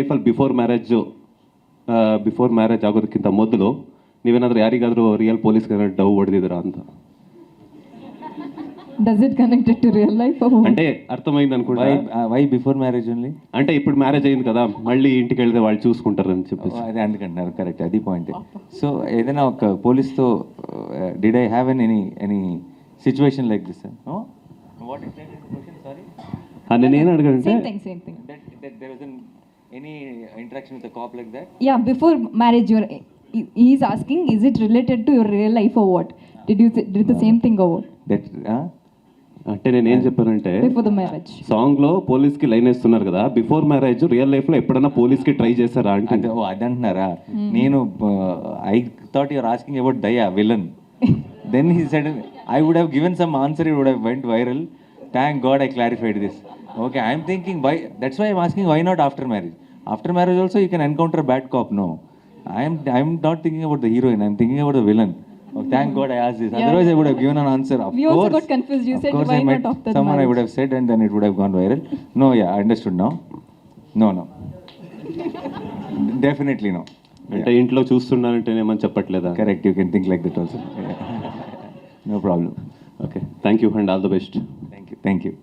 ಲೈಫಲ್ಲಿ before marriage ಆಗೋದಕ್ಕಿಂತ ಮೊದಲು ನೀವೇನಾದರೂ ಯಾರಿಗಾದರೂ ರಿಯಲ್ ಪೊಲೀಸ್ಗೆ ಡವ್ ಹೊಡೆದಿದ್ದೀರಾ ಅಂತ? Does it connect it to real life or what? అంటే అర్థమైంది అనుకుంటా. వై బిఫోర్ మ్యారేజ్ ఓన్లీ అంటే ఇప్పుడు మ్యారేజ్ అయింది కదా, మళ్ళీ ఇంటికి వెళ్తే వాళ్ళు చూసుకుంటారని చెప్పేసి. అదే అందుకంటున్నారు, కరెక్ట్, అది పాయింట్. సో ఏదైనా ఒక పోలీస్తో did I have any situation like this? What is that question? Sorry, అని నేను అడగంటే Same thing. that there wasn't any interaction with a cop like that? Yeah, before marriage, he's asking, is it related to your real life or what? Did the same thing or what? That అంటే నేను ఏం చెప్పానంటే, Before the marriage. Song లో police కి line వేస్తున్నారు కదా, before marriage real life లో ఎప్పుడైనా పోలీస్ కి ట్రై చేశారా అంటే. అది అంటున్నారా? నేను I thought your asking about Daya villain. Then he said I would have given some answer, it would have went viral. Thank God I clarified this. Okay, I'm thinking why, that's why I'm asking why not after marriage. After marriage also you can encounter bad cop. No, I'm not thinking about the heroine, I'm thinking about the villain. Oh, thank God I asked this. Otherwise, I would have given an answer. Of We course, also got confused. You said why not after someone marriage? I would have said, and then it would have gone viral. No, yeah, I understood now. No. Definitely no. అంటే ఇంట్లో చూస్తున్నానంటే ఏమని చెప్పట్లేదా? Correct, you can think like that also. No problem. Okay, thank you and all the best. Thank you.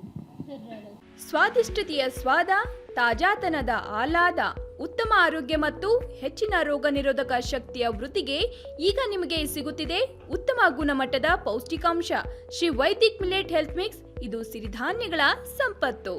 ಸ್ವಾದಿಷ್ಟತೆಯ ಸ್ವಾದ, ತಾಜಾತನದ ಆಹ್ಲಾದ, ಉತ್ತಮ ಆರೋಗ್ಯ ಮತ್ತು ಹೆಚ್ಚಿನ ರೋಗ ನಿರೋಧಕ ಶಕ್ತಿಯ ವೃದ್ಧಿಗೆ ಈಗ ನಿಮಗೆ ಸಿಗುತ್ತಿದೆ ಉತ್ತಮ ಗುಣಮಟ್ಟದ ಪೌಷ್ಟಿಕಾಂಶ. Shri Vaidik millet health mix, ಇದು ಸಿರಿಧಾನ್ಯಗಳ ಸಂಪತ್ತು.